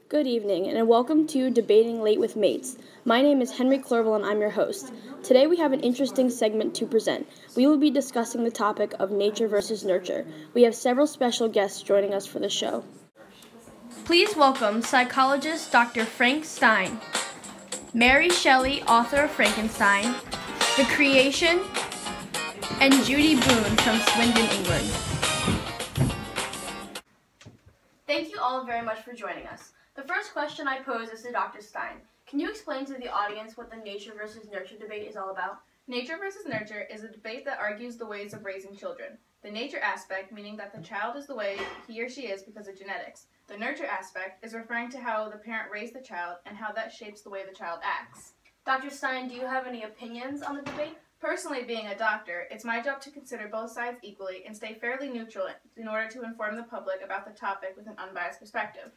Good evening, and welcome to Debating Late with Mates. My name is Henry Clerval, and I'm your host. Today we have an interesting segment to present. We will be discussing the topic of nature versus nurture. We have several special guests joining us for the show. Please welcome psychologist Dr. Frank Stein, Mary Shelley, author of Frankenstein, The Creation, and Judy Boone from Swindon, England. Thank you all very much for joining us. The first question I pose is to Dr. Stein. Can you explain to the audience what the nature versus nurture debate is all about? Nature versus nurture is a debate that argues the ways of raising children. The nature aspect, meaning that the child is the way he or she is because of genetics. The nurture aspect is referring to how the parent raised the child and how that shapes the way the child acts. Dr. Stein, do you have any opinions on the debate? Personally, being a doctor, it's my job to consider both sides equally and stay fairly neutral in order to inform the public about the topic with an unbiased perspective.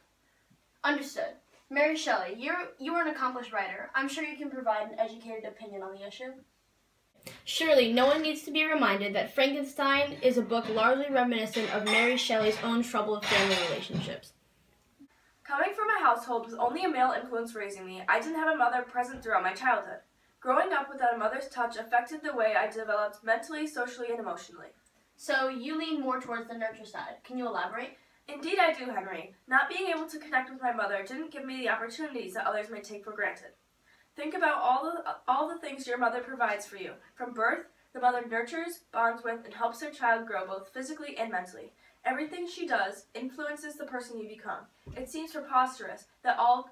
Understood. Mary Shelley, you are an accomplished writer. I'm sure you can provide an educated opinion on the issue. Surely, no one needs to be reminded that Frankenstein is a book largely reminiscent of Mary Shelley's own troubled family relationships. Coming from a household with only a male influence raising me, I didn't have a mother present throughout my childhood. Growing up without a mother's touch affected the way I developed mentally, socially, and emotionally. So you lean more towards the nurture side. Can you elaborate? Indeed I do, Henry. Not being able to connect with my mother didn't give me the opportunities that others may take for granted. Think about all the things your mother provides for you. From birth, the mother nurtures, bonds with, and helps their child grow both physically and mentally. Everything she does influences the person you become. It seems preposterous that all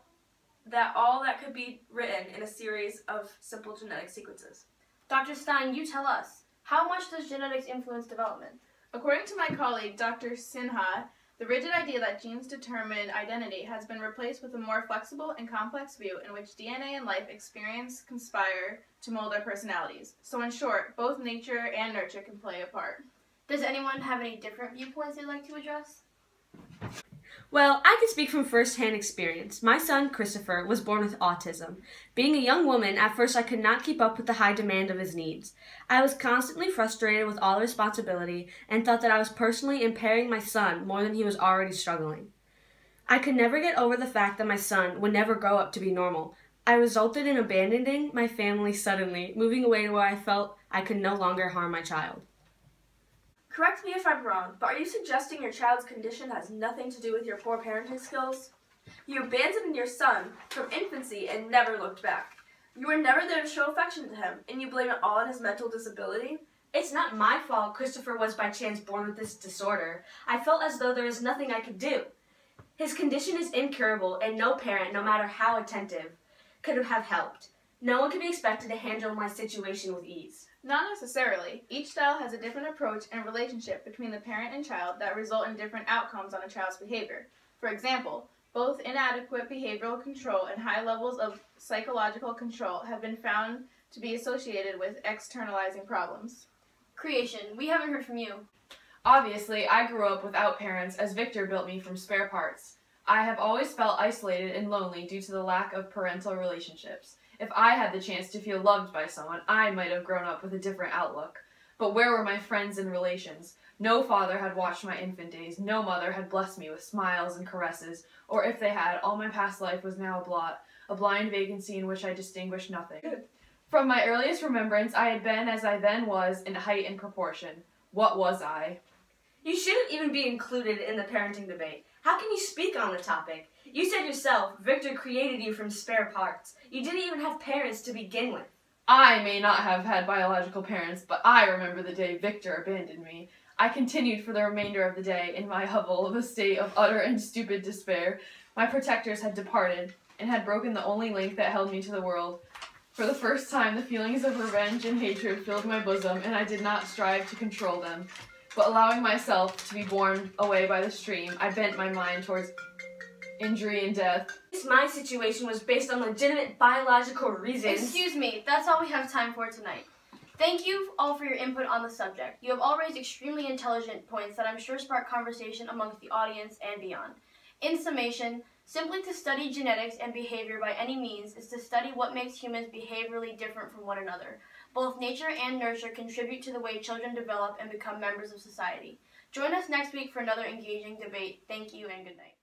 that could be written in a series of simple genetic sequences. Dr. Stein, you tell us. How much does genetics influence development? According to my colleague, Dr. Sinha, the rigid idea that genes determine identity has been replaced with a more flexible and complex view in which DNA and life experience conspire to mold our personalities. So in short, both nature and nurture can play a part. Does anyone have any different viewpoints they'd like to address? Well, I can speak from first-hand experience. My son, Christopher, was born with autism. Being a young woman, at first I could not keep up with the high demand of his needs. I was constantly frustrated with all the responsibility and thought that I was personally impairing my son more than he was already struggling. I could never get over the fact that my son would never grow up to be normal. I resulted in abandoning my family suddenly, moving away to where I felt I could no longer harm my child. Correct me if I'm wrong, but are you suggesting your child's condition has nothing to do with your poor parenting skills? You abandoned your son from infancy and never looked back. You were never there to show affection to him, and you blame it all on his mental disability? It's not my fault Christopher was by chance born with this disorder. I felt as though there was nothing I could do. His condition is incurable, and no parent, no matter how attentive, could have helped. No one could be expected to handle my situation with ease. Not necessarily. Each style has a different approach and relationship between the parent and child that result in different outcomes on a child's behavior. For example, both inadequate behavioral control and high levels of psychological control have been found to be associated with externalizing problems. Creation, we haven't heard from you. Obviously, I grew up without parents as Victor built me from spare parts. I have always felt isolated and lonely due to the lack of parental relationships. If I had the chance to feel loved by someone, I might have grown up with a different outlook. But where were my friends and relations? No father had watched my infant days, no mother had blessed me with smiles and caresses, or if they had, all my past life was now a blot, a blind vacancy in which I distinguished nothing. From my earliest remembrance, I had been as I then was in height and proportion. What was I? You shouldn't even be included in the parenting debate. How can you speak on the topic? You said yourself, Victor created you from spare parts. You didn't even have parents to begin with. I may not have had biological parents, but I remember the day Victor abandoned me. I continued for the remainder of the day in my hovel of a state of utter and stupid despair. My protectors had departed, and had broken the only link that held me to the world. For the first time, the feelings of revenge and hatred filled my bosom, and I did not strive to control them. But allowing myself to be borne away by the stream, I bent my mind towards injury and death. My situation was based on legitimate biological reasons. Excuse me, that's all we have time for tonight. Thank you all for your input on the subject. You have all raised extremely intelligent points that I'm sure spark conversation amongst the audience and beyond. In summation, simply to study genetics and behavior by any means is to study what makes humans behaviorally different from one another. Both nature and nurture contribute to the way children develop and become members of society. Join us next week for another engaging debate. Thank you and good night.